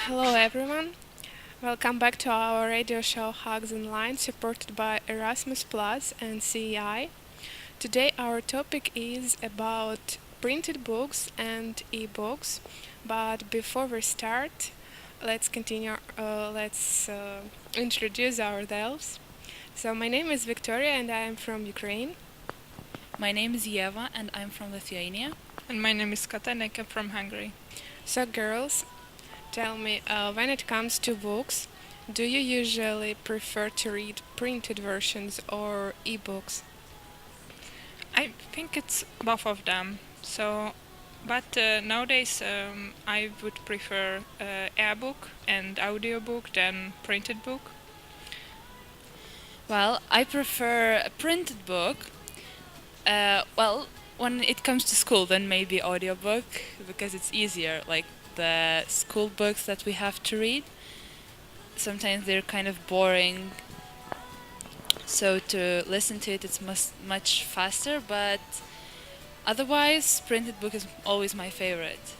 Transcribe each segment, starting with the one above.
Hello everyone. Welcome back to our radio show HugsOnline, supported by Erasmus Plus and CEI. Today our topic is about printed books and e-books. But before we start, let's continue. Let's introduce ourselves. So my name is Victoria and I am from Ukraine. My name is Yeva and I'm from Lithuania. And my name is Kataneka from Hungary. So girls, tell me, when it comes to books, do you usually prefer to read printed versions or e-books? I think it's both of them. But nowadays I would prefer e-book and audiobook than printed book. Well, I prefer a printed book. When it comes to school, then maybe audiobook because it's easier. Like the school books that we have to read, sometimes they're kind of boring. So to listen to it, it's much faster. But otherwise, printed book is always my favorite.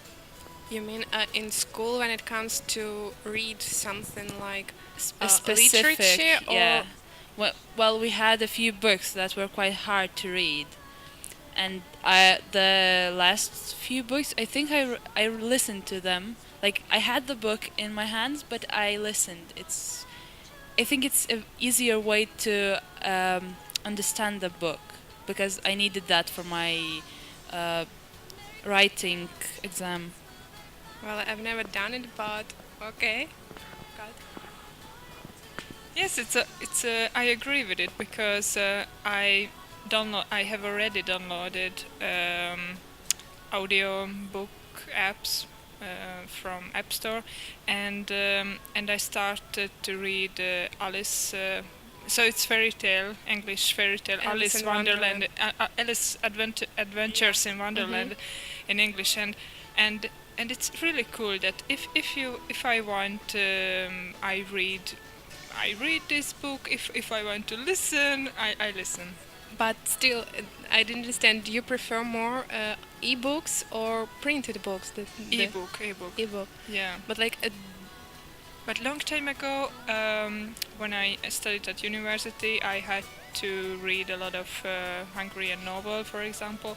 You mean in school when it comes to read something like A specific, literature or yeah. Well, we had a few books that were quite hard to read, and the last few books, I think I listened to them. Like I had the book in my hands, but I listened. I think it's an easier way to understand the book because I needed that for my uh, writing exam. well, I've never done it, but okay. Got Yes, I agree with it because I have already downloaded audio book apps from App Store, and I started to read Alice. So it's fairy tale, English fairy tale, Alice Alice in Wonderland, Alice Adventures in Wonderland, in English, and it's really cool that if I want I read this book. If I want to listen, I listen. But still, I didn't understand. Do you prefer more e-books or printed books? Ebook. E-book. Yeah. But like, But long time ago, when I studied at university, I had to read a lot of Hungarian novel, for example.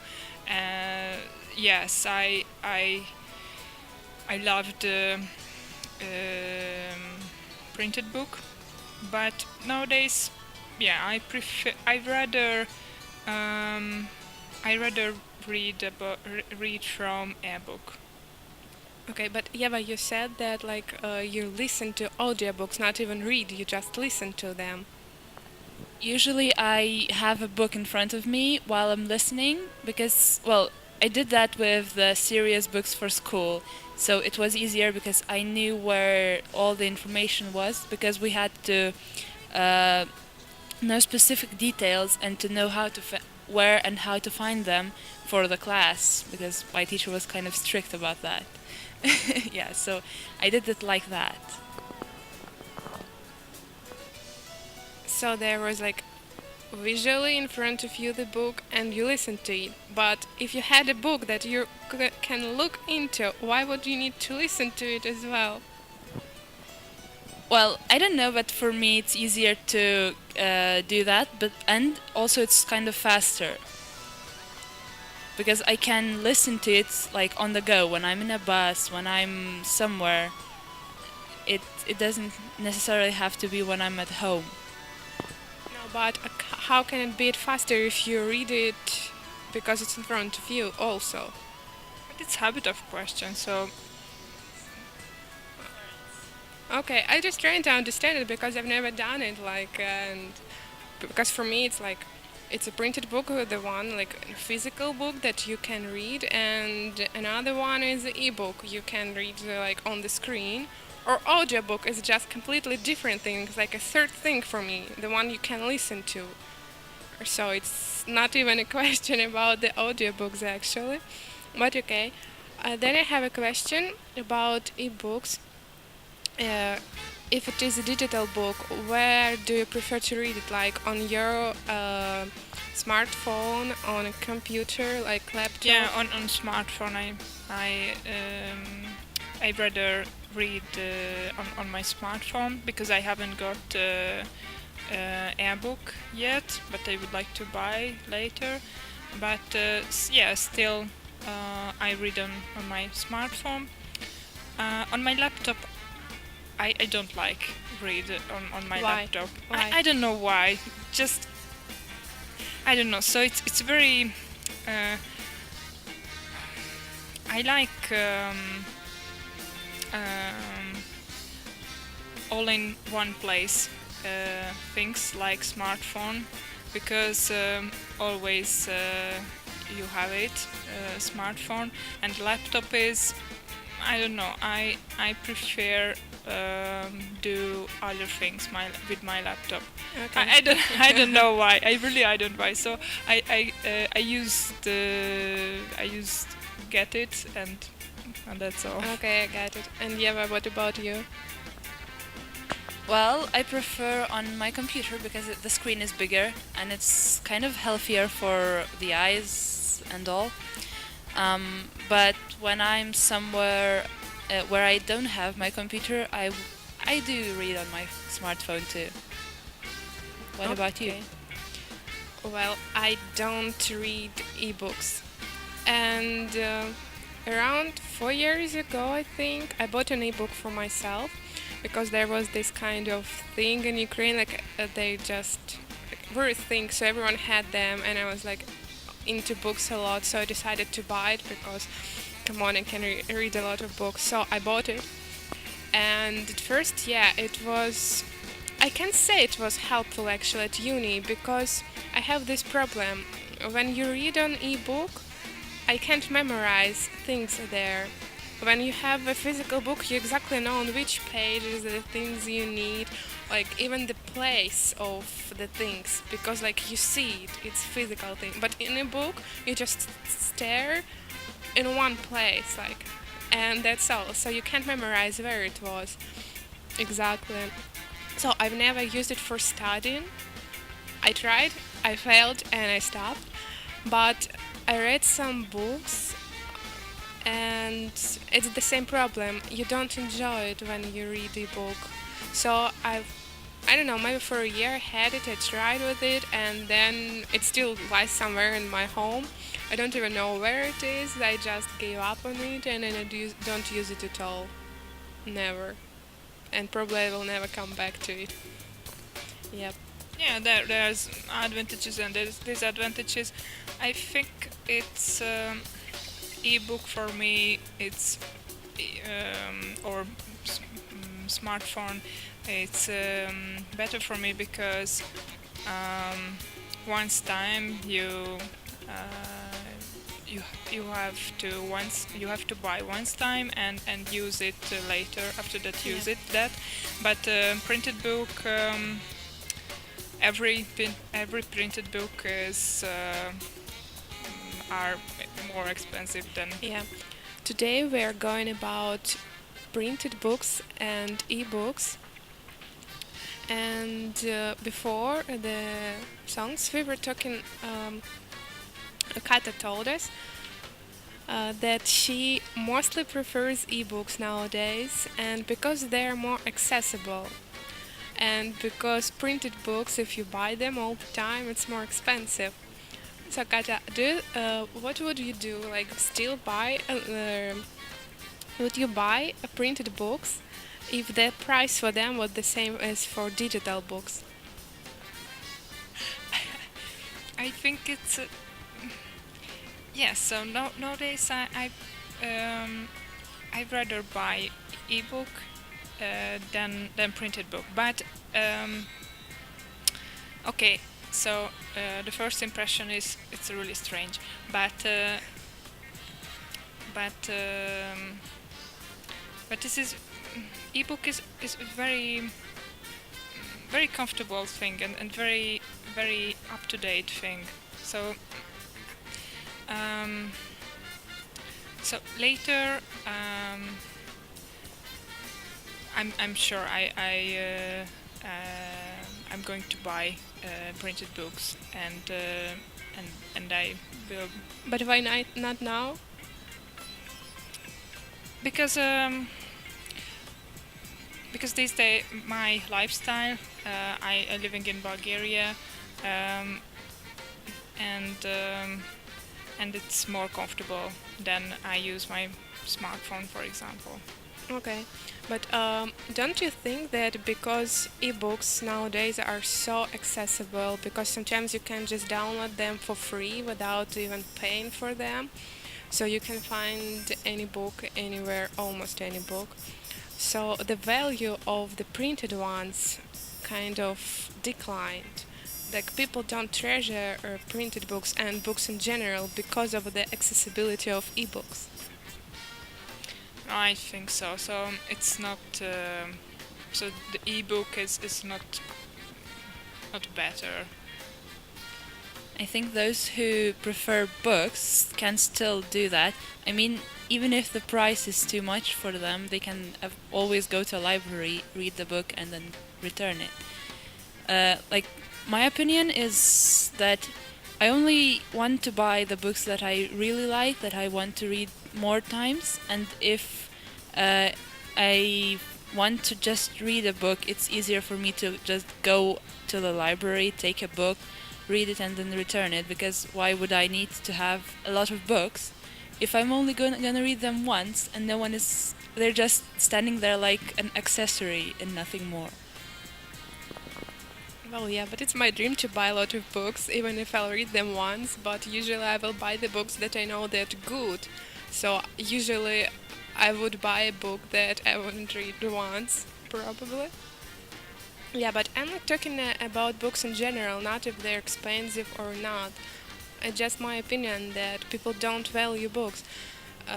Yes, I loved printed book, but nowadays, yeah, I rather read from ebook. okay, but Eva, you said that like you listen to audiobooks, not even read, you just listen to them. Usually I have a book in front of me while I'm listening because, well, I did that with the serious books for school. So it was easier because I knew where all the information was because we had to uh, know specific details and to know where and how to find them for the class because my teacher was kind of strict about that. Yeah, so I did it like that. So there was like visually in front of you the book and you listen to it. But if you had a book that you can look into, why would you need to listen to it as well? Well, I don't know, but for me it's easier to do that, and also it's kind of faster because I can listen to it like on the go when I'm in a bus, when I'm somewhere. It doesn't necessarily have to be when I'm at home. No, but how can it be faster if you read it because it's in front of you also? But it's habit of question. So Okay, I just trying to understand it because I've never done it. Like, and because for me it's like it's a printed book, the one like a physical book that you can read, and another one is an ebook you can read like on the screen. Or audiobook is just completely different thing. It's like a third thing for me, the one you can listen to. So it's not even a question about the audiobooks actually. But okay. Then I have a question about ebooks. Uh, if it is a digital book, where do you prefer to read it? Like on your smartphone, on a computer, like laptop? yeah, on smartphone I I rather read on my smartphone because I haven't got ebook yet, but I would like to buy later. But yeah, still I read on my smartphone. On my laptop, I don't like read on my Why? laptop. Why? I don't know why. Just I don't know. So it's very. Uh, I like um, all in one place things like smartphone because always you have it smartphone, and laptop is I don't know. I prefer do other things with my laptop. Okay. I don't know why. I don't why. So I used get it and that's all. Okay, I got it. And Yeva, what about you? Well, I prefer on my computer because the screen is bigger and it's kind of healthier for the eyes and all. But when I'm somewhere where I don't have my computer, I do read on my smartphone too. What about you? Okay. Well, I don't read ebooks. And around 4 years ago, I think, I bought an ebook for myself because there was this kind of thing in Ukraine, like they just were a thing, so everyone had them, and I was like into books a lot, so I decided to buy it because, come on, I can read a lot of books. So I bought it, and at first, yeah, it was. I can say it was helpful actually at uni because I have this problem. When you read an ebook, I can't memorize things there. When you have a physical book, you exactly know on which page is the things you need, like even the place of the things, because like you see it, it's physical thing. But in a book, you just stare in one place, like, and that's all. So you can't memorize where it was exactly. So I've never used it for studying. I tried, I failed, and I stopped. But I read some books, and it's the same problem. You don't enjoy it when you read a book. So I don't know, maybe for a year I had it, I tried with it, and then it still lies somewhere in my home. I don't even know where it is. I just gave up on it, and then don't use it at all. Never. And probably I will never come back to it. Yep. Yeah, there's advantages and there's disadvantages. I think it's ebook for me. It's or smartphone. It's better for me because once time you you have to buy once time and use it later after that use Yeah. it that but printed book every printed book is are more expensive than Yeah. Today we are going about printed books and e-books. And before the songs, we were talking. Kata told us that she mostly prefers e-books nowadays, and because they're more accessible, and because printed books, if you buy them all the time, it's more expensive. So Kata, what would you do? Like, still buy? Would you buy printed books if the price for them was the same as for digital books? I think it's yes. So nowadays I'd rather buy ebook than printed book. But okay, so the first impression is it's really strange, but but this is ebook is a very comfortable thing and very up to date thing. So um, so later I'm sure I'm going to buy printed books and I will But why not now? because um, because these days my lifestyle, I living in Bulgaria, um, and um, and it's more comfortable than I use my smartphone, for example. Okay, but don't you think that because ebooks nowadays are so accessible, because sometimes you can just download them for free without even paying for them, so you can find any book anywhere, almost any book. So the value of the printed ones kind of declined. Like people don't treasure printed books and books in general because of the accessibility of ebooks. I think so. So it's not. So the ebook is not better. I think those who prefer books can still do that. I mean, even if the price is too much for them, they can always go to a library, read the book, and then return it. Like, my opinion is that I only want to buy the books that I really like, that I want to read more times, and if I want to just read a book, it's easier for me to just go to the library, take a book, read it, and then return it, because why would I need to have a lot of books if I'm only gonna read them once and no one is, they're just standing there like an accessory and nothing more. Well, yeah, but it's my dream to buy a lot of books, even if I'll read them once. But usually I will buy the books that I know that good. So usually I would buy a book that I wouldn't read once, probably. Yeah, but I'm not talking about books in general, not if they're expensive or not. It's just my opinion that people don't value books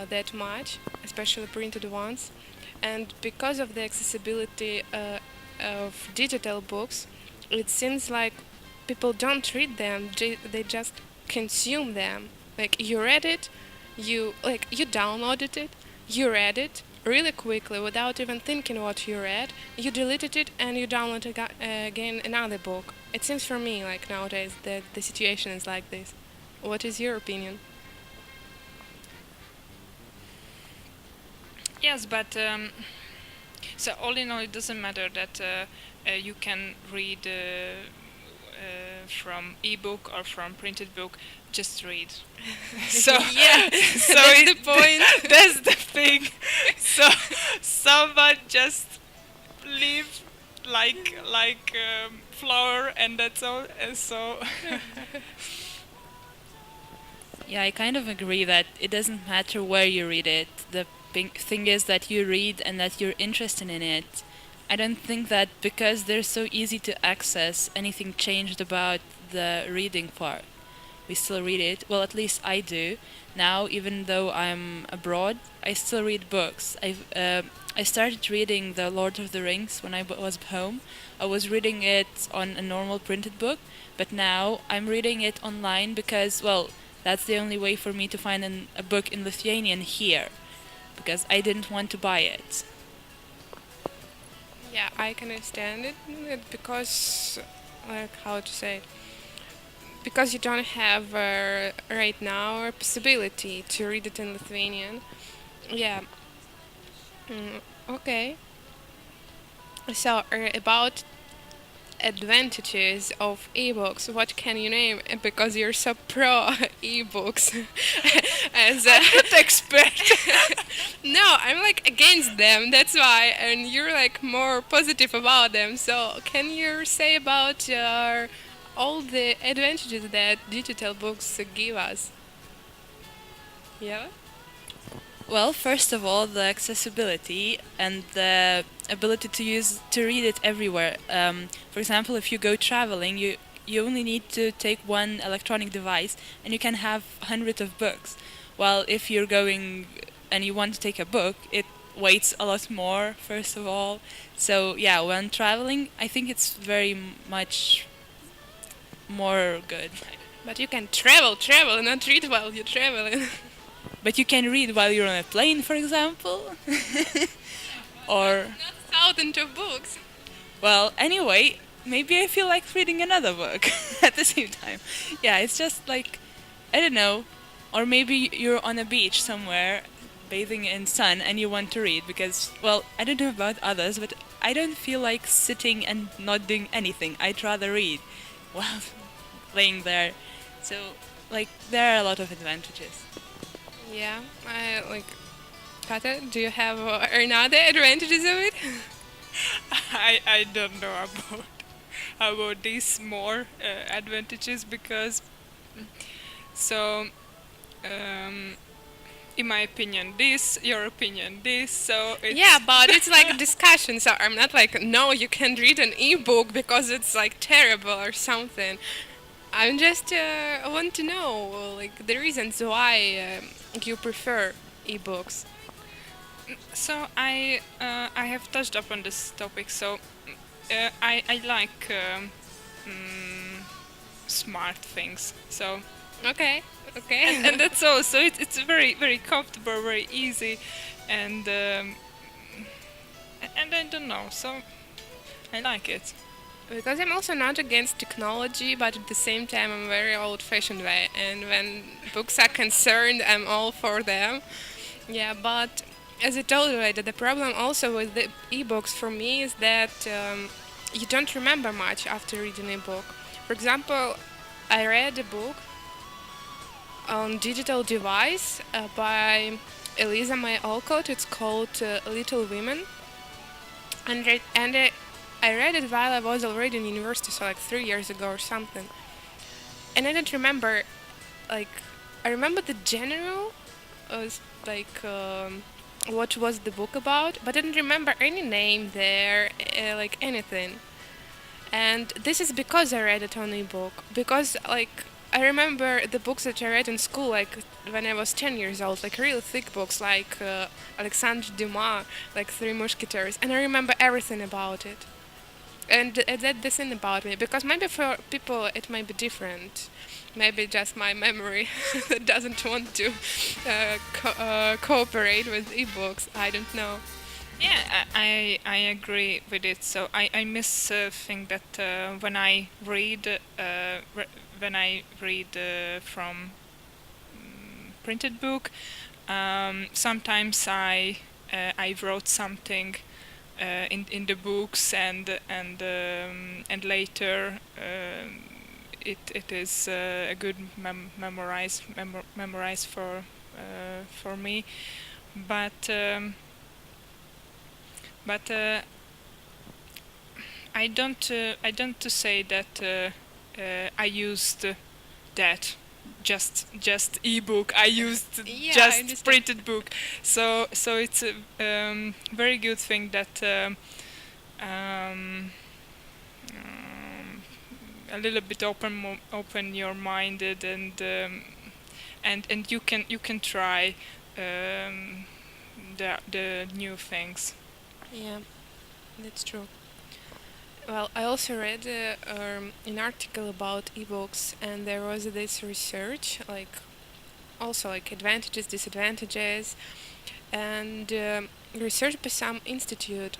that much, especially printed ones. And because of the accessibility of digital books, it seems like people don't read them, they just consume them. Like you read it, you downloaded it, you read it really quickly without even thinking what you read, you deleted it and you downloaded again another book. It seems for me like nowadays that the situation is like this. What is your opinion? Yes, but so all in all, it doesn't matter that you can read from ebook or from printed book. Just read. So Yeah, so that's the point. that's the thing. So someone just leave like flower, and that's all. And so Yeah, I kind of agree that it doesn't matter where you read it. The thing is that you read and that you're interested in it. I don't think that because they're so easy to access, anything changed about the reading part. We still read it. Well, at least I do. Now, even though I'm abroad, I still read books. I started reading The Lord of the Rings when I was home. I was reading it on a normal printed book, but now I'm reading it online because, well, that's the only way for me to find a book in Lithuanian here, because I didn't want to buy it. Yeah, I can understand it because, like, how to say it? Because you don't have right now a possibility to read it in Lithuanian. Yeah. Okay. So about advantages of ebooks, what can you name? Because you're so pro ebooks. As a expert. No, I'm like against them. That's why, and you're like more positive about them. So can you say about all the advantages that digital books give us? Yeah. Well, first of all, the accessibility and the ability to read it everywhere. For example, if you go traveling, you only need to take one electronic device, and you can have hundreds of books. While if you're going and you want to take a book, it weighs a lot more. First of all, so yeah, when traveling, I think it's very much more good. But you can travel, and not read while you're traveling. But you can read while you're on a plane, for example. Or, Not thousands of books. well, anyway, maybe I feel like reading another book at the same time. Yeah, it's just like, I don't know. Or maybe you're on a beach somewhere bathing in sun and you want to read because, well, I don't know about others, but I don't feel like sitting and not doing anything. I'd rather read while laying there. So, like, there are a lot of advantages. Yeah, I like. Kata, do you have another advantages of it? I don't know about these more advantages because so um, in my opinion this, your opinion this, so it's Yeah, but it's like a discussion, so I'm not like, no, you can't read an ebook because it's like terrible or something. I'm just want to know like the reasons why you prefer ebooks. so I have touched upon this topic. So I like smart things. So Okay, okay. and that's all. So it's very very comfortable, very easy, and I don't know. So I like it. Because I'm also not against technology, but at the same time, I'm very old-fashioned way. And when books are concerned, I'm all for them. Yeah, but as I told you, already, the problem also with the ebooks for me is that you don't remember much after reading a book. For example, I read a book on digital device by Eliza May Alcott. It's called Little Women, and I read it while I was already in university, so like 3 years ago or something. And I don't remember, like, I remember the general, like, what was the book about, but I didn't remember any name there, like anything. And this is because I read it on ebook. Because like I remember the books that I read in school, like when I was 10 years old, like really thick books, like Alexandre Dumas, like Three Musketeers, and I remember everything about it. And that's the thing about me, because maybe for people it might be different. Maybe just my memory that doesn't want to cooperate with ebooks. I don't know. Yeah, I agree with it. So I miss think that when I read from printed book, sometimes I wrote something in the books, and later it is a good memorize for me, but. But I don't to say that I used that just ebook. I used Yeah, I just understand. printed book. So it's a very good thing that um, a little bit open your minded, and you can try the new things. Yeah, that's true. Well, I also read an article about ebooks, and there was this research, like also like advantages, disadvantages, and research by some institute.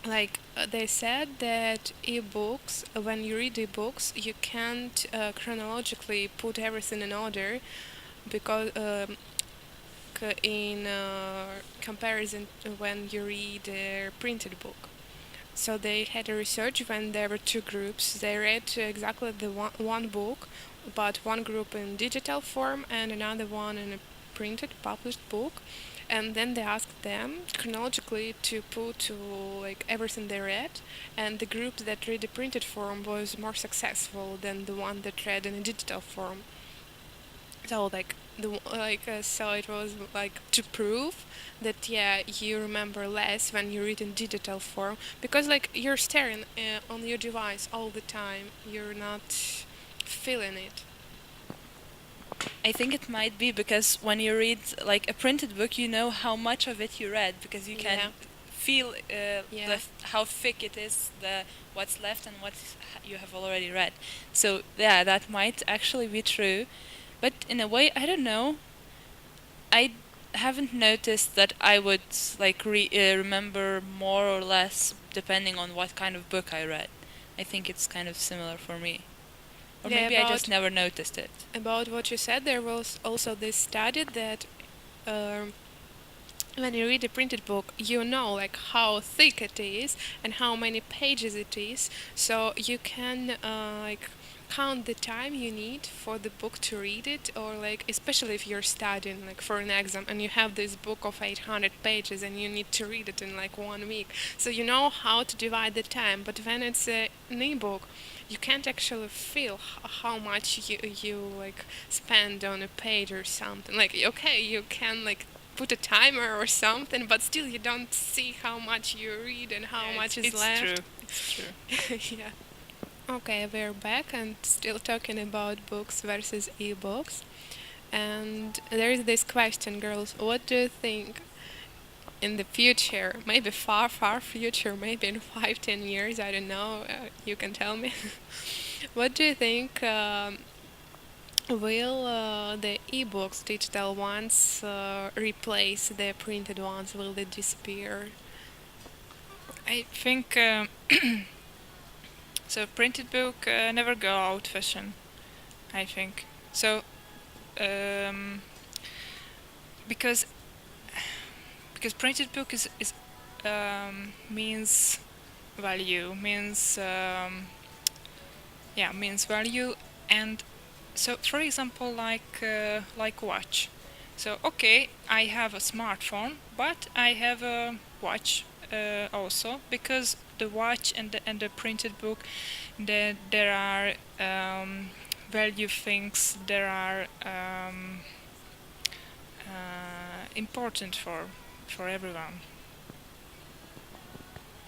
Like they said that ebooks, when you read ebooks, you can't chronologically put everything in order because in comparison to when you read a printed book. So they had a research when there were two groups. They read exactly the one book, but one group in digital form and another one in a printed, published book. And then they asked them chronologically to put like everything they read, and the group that read the printed form was more successful than the one that read in a digital form. So so it was like to prove that yeah, you remember less when you read in digital form, because like you're staring on your device all the time, you're not feeling it. I think it might be because when you read like a printed book, you know how much of it you read because you can Yeah. feel Yeah. how thick it is, the what's left and what you have already read. So yeah, that might actually be true, but in a way, I don't know. I haven't noticed that I would like remember more or less depending on what kind of book I read. I think it's kind of similar for me. Or Yeah, maybe I just never noticed it. about what you said, there was also this study that when you read a printed book, you know like how thick it is and how many pages it is, so you can like count the time you need for the book to read it, or like especially if you're studying like for an exam and you have this book of 800 pages and you need to read it in like 1 week, so you know how to divide the time. But when it's an ebook, you can't actually feel how much you like spend on a page or something. Like okay, you can like put a timer or something, but still you don't see how much you read and how Yeah, much is it's left. true. It's true. Yeah. Okay, we're back and still talking about books versus ebooks. And there is this question, girls. What do you think in the future, maybe far, far future, maybe in 5, 10 years, I don't know, you can tell me. What do you think will the ebooks, digital ones, replace the printed ones? Will they disappear? I think so. Printed book never go out fashion. I think so. Um, because printed book is means value, means value. And so for example, like watch. So okay, I have a smartphone, but I have a watch also, because the watch and the printed book, there are value things, there are important for everyone.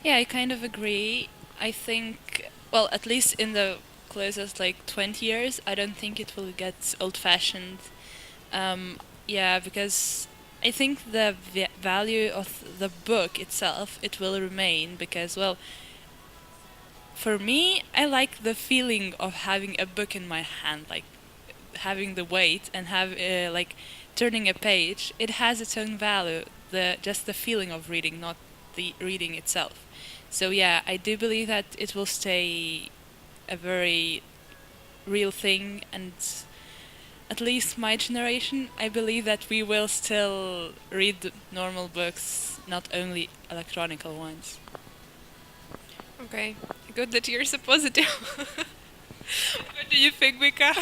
Yeah, I kind of agree. I think, well, at least in the closest like 20 years, I don't think it will get old-fashioned. Yeah, because I think the value of the book itself, it will remain because, well, for me, I like the feeling of having a book in my hand, like having the weight and have like turning a page. It has its own value. Just the feeling of reading, not the reading itself. So yeah, I do believe that it will stay a very real thing, and at least my generation, I believe that we will still read normal books, not only electronical ones. Okay, good that you're so positive. What do you think, Mika?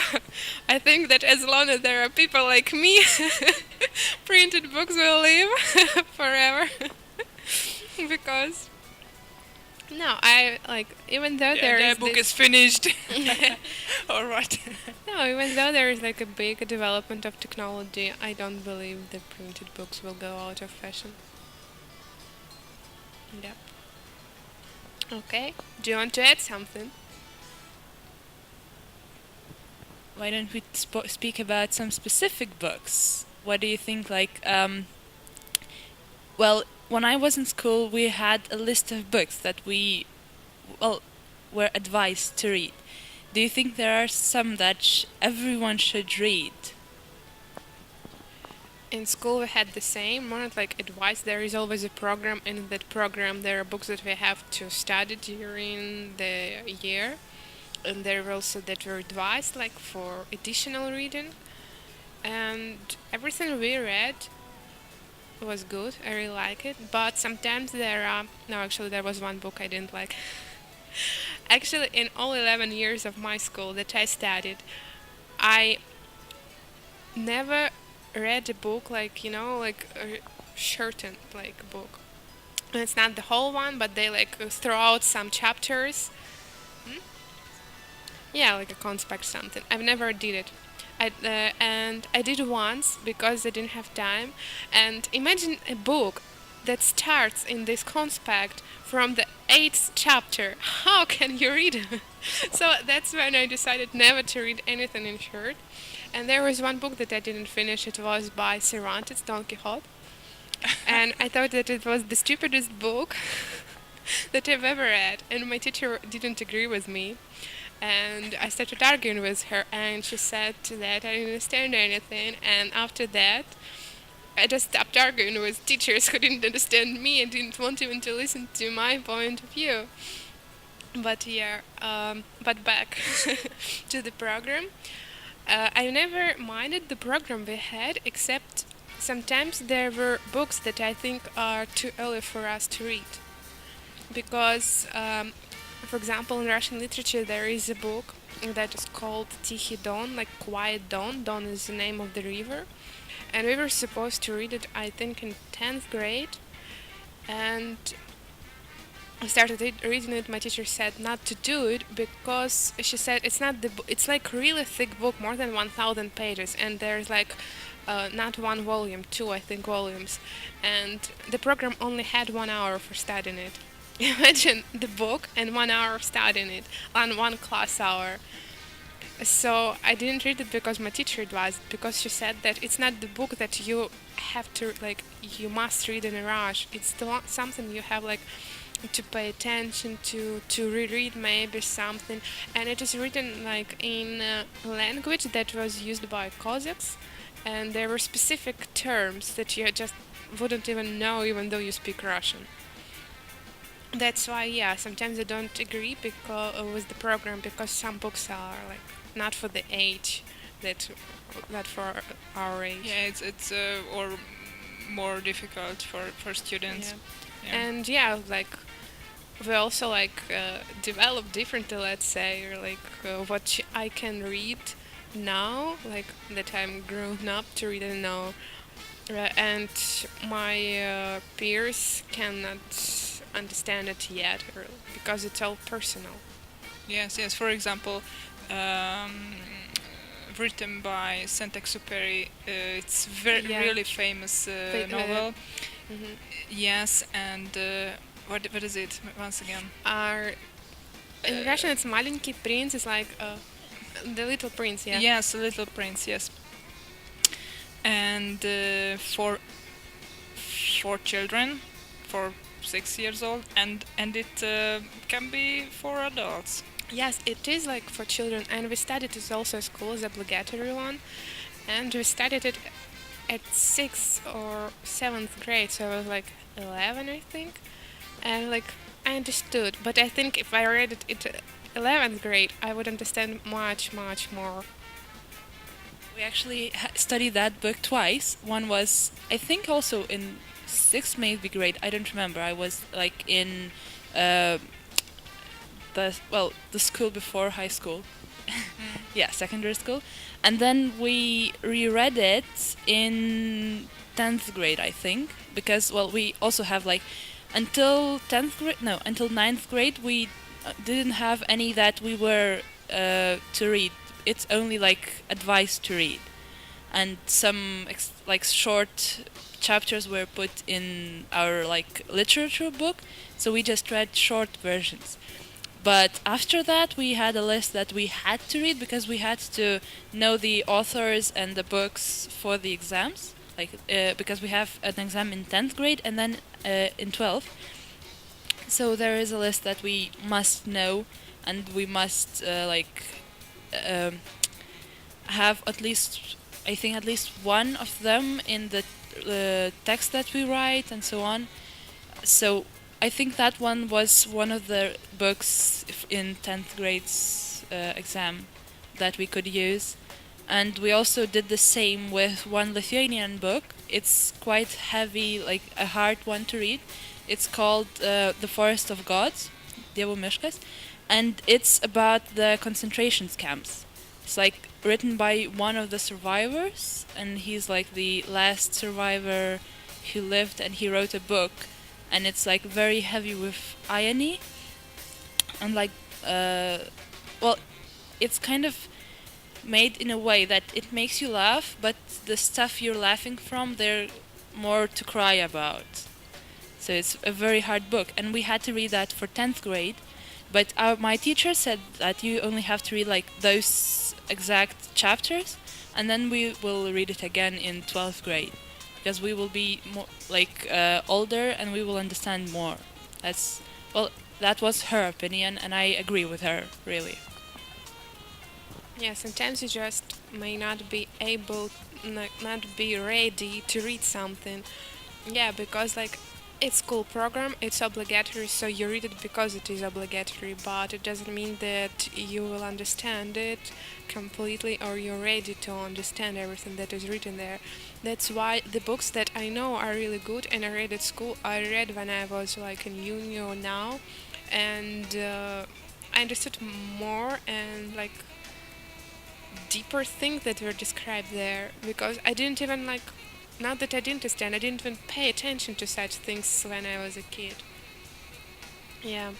I think that as long as there are people like me, printed books will live forever. Because no, I like even though there The is book this, is finished. All right. no, even though there is like a big development of technology, I don't believe the printed books will go out of fashion. Yeah. Okay. Do you want to add something? Why don't we speak about some specific books? What do you think? Like, well, when I was in school, we had a list of books that we, well, were advised to read. Do you think there are some that everyone should read? In school, we had the same, more like advice. There is always a program. In that program, there are books that we have to study during the year. And there are also that were advised, like for additional reading. And everything we read was good. I really like it. But sometimes there are... No, actually, there was one book I didn't like. Actually, in all 11 years of my school that I studied, I never read a book like, you know, like a shortened like book. And it's not the whole one, but they like throw out some chapters. Hmm? Yeah, like a conspect something. I've never did it. And I did once because I didn't have time. And imagine a book that starts in this conspect from the 8th chapter. How can you read it? So that's when I decided never to read anything in short. And there was one book that I didn't finish. It was by Cervantes, Don Quixote. And I thought that it was the stupidest book that I've ever read. And my teacher didn't agree with me. And I started arguing with her, and she said that I didn't understand anything. And after that, I just stopped arguing with teachers who didn't understand me and didn't want even to listen to my point of view. But yeah, but back to the program. I never minded the program we had, except sometimes there were books that I think are too early for us to read because, for example, in Russian literature there is a book that is called Tikhy Don, like Quiet Dawn. Don is the name of the river, and we were supposed to read it, I think, in 10th grade. And I started reading it. My teacher said not to do it because she said it's not it's like really thick book, more than 1,000 pages, and there's like not one volume, two I think volumes, and the program only had 1 hour for studying it. Imagine the book and 1 hour of studying it on one class hour. So I didn't read it because my teacher advised, because she said that it's not the book that you have to like you must read in a rush. It's something you have like to pay attention to reread maybe something, and it is written like in a language that was used by Cossacks, and there were specific terms that you just wouldn't even know even though you speak Russian. That's why, yeah, sometimes I don't agree with the program because some books are like not for the age that for our age. Yeah, it's or more difficult for students. Yeah. Yeah. And yeah, like we also like develop differently, let's say, or like what I can read now, like that I'm grown up to read it now, and my peers cannot understand it yet, or, because it's all personal. Yes, yes. For example, um, written by Saint-Exupéry, it's Yeah. really famous novel. Mhm. Yes, and what is it once again? Are in Russian it's маленький принц, it's like the little prince, yeah. Yes, Little Prince. Yes, and for children, for 6 years old, and it can be for adults. Yes, it is like for children, and we studied it also at school as obligatory one, and we studied it at 6th or 7th grade, so I was like 11, I think, and like I understood, but I think if I read it at 11th grade, I would understand much, much more. We actually studied that book twice. One was, I think, also in sixth, maybe grade. I don't remember. I was like in uh, the school before high school. Yeah, secondary school. And then we reread it in 10th grade, I think, because we also have like until 10th grade, no, until 9th grade we didn't have any that we were to read. It's only like advice to read, and some like short chapters were put in our like literature book, so we just read short versions. But after that, we had a list that we had to read because we had to know the authors and the books for the exams. Like because we have an exam in 10th grade and then in 12th. So there is a list that we must know, and we must um, have at least, I think, at least one of them in the text that we write and so on. So I think that one was one of the books in 10th grade's exam that we could use. And we also did the same with one Lithuanian book. It's quite heavy, like a hard one to read. It's called The Forest of Gods, Dievo Miškas, and it's about the concentration camps. It's like written by one of the survivors, and he's like the last survivor who lived, and he wrote a book, and it's like very heavy with irony, and like it's kind of made in a way that it makes you laugh, but the stuff you're laughing from, they're more to cry about. So it's a very hard book, and we had to read that for 10th grade. But my teacher said that you only have to read like those exact chapters, and then we will read it again in 12th grade, because we will be more like older and we will understand more. That was her opinion, and I agree with her, really. Yeah, sometimes you just may not be able, not be ready to read something. Yeah, because like It's school program, it's obligatory, so you read it because it is obligatory, but it doesn't mean that you will understand it completely or you're ready to understand everything that is written there. That's why the books that I know are really good and I read at school, I read when I was like in uni or now, and I understood more and like deeper things that were described there because I didn't even like, not that I didn't understand, I didn't even pay attention to such things when I was a kid. Yeah.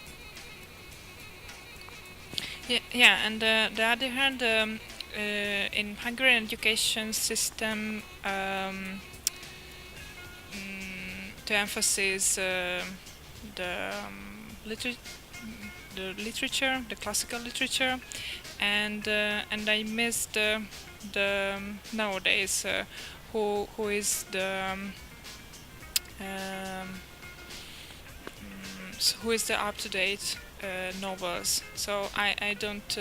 Yeah, and the other hand, in Hungarian education system, to emphasize the liter- the literature, the classical literature, and I missed the nowadays who is the who is the up to date novels. So I don't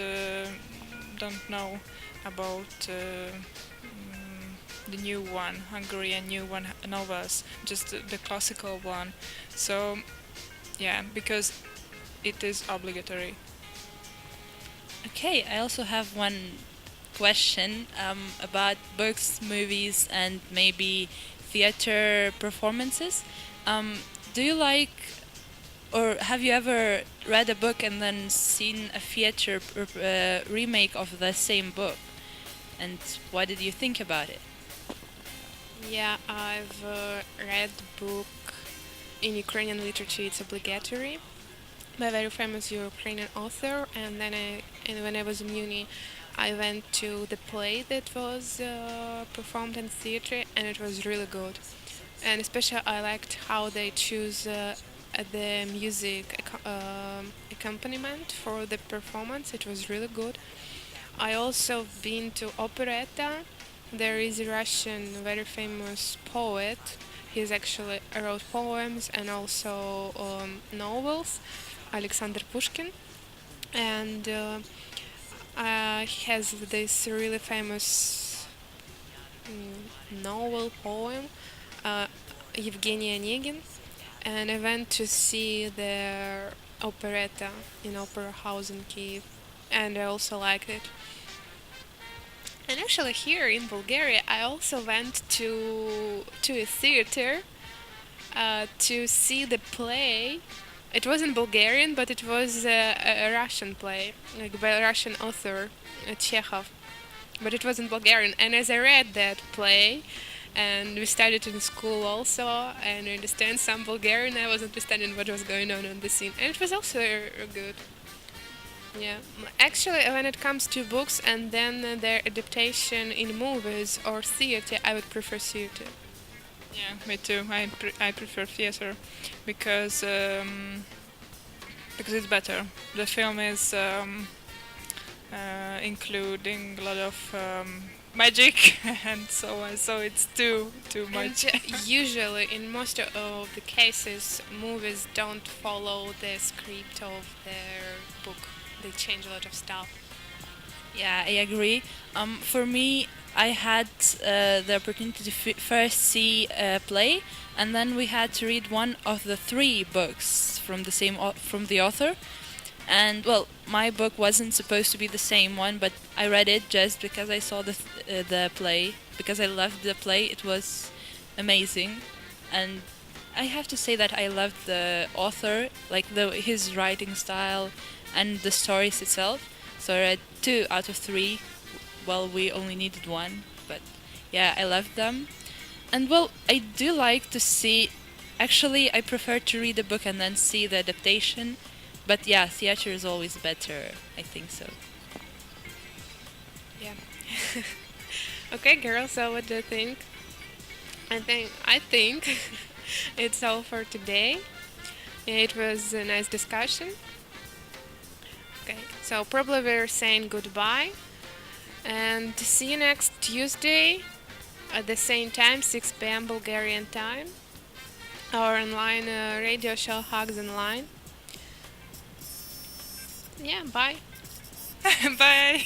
know about the new one, Hungarian new one novels, just the classical one. So yeah, because it is obligatory. Okay, I also have one question about books, movies, and maybe theater performances. Do you like, or have you ever read a book and then seen a theater remake of the same book? And what did you think about it? Yeah, I've read book in Ukrainian literature. It's obligatory by a very famous Ukrainian author. And then and when I was in uni, I went to the play that was performed in theater, and it was really good. And especially I liked how they choose the music accompaniment for the performance. It was really good. I also been to operetta. There is a Russian very famous poet. He's actually wrote poems and also novels, Alexander Pushkin, and he has this really famous novel poem, uh, Evgeny Onegin, and I went to see their operetta in Opera House in Kiev, and I also liked it. And actually, here in Bulgaria, I also went to a theater to see the play. It wasn't Bulgarian, but it was a Russian play, like by a Russian author, Chekhov. But it wasn't Bulgarian. And as I read that play, and we studied in school also, and I understand some Bulgarian, I was understanding what was going on the scene, and it was also good. Yeah, actually, when it comes to books and then their adaptation in movies or theater, I would prefer theater. Yeah, me too. I prefer theater because because it's better. The film is including a lot of magic and so on. So it's too And much. usually, in most of the cases, movies don't follow the script of their book. They change a lot of stuff. Yeah, I agree. For me, I had the opportunity to first see a play, and then we had to read one of the three books from the same from the author. And well, my book wasn't supposed to be the same one, but I read it just because I saw the play, because I loved the play. It was amazing, and I have to say that I loved the author, like his writing style, and the stories itself. So I read 2 out of 3. Well, we only needed one, but yeah, I loved them. And well, I do like to see. Actually, I prefer to read the book and then see the adaptation. But yeah, theater is always better. I think so. Yeah. Okay, girls. So what do you think? I think it's all for today. It was a nice discussion. Okay, so probably we're saying goodbye and see you next Tuesday at the same time, 6 p.m. Bulgarian time. Our online radio show Hugs Online. Yeah, bye. Bye.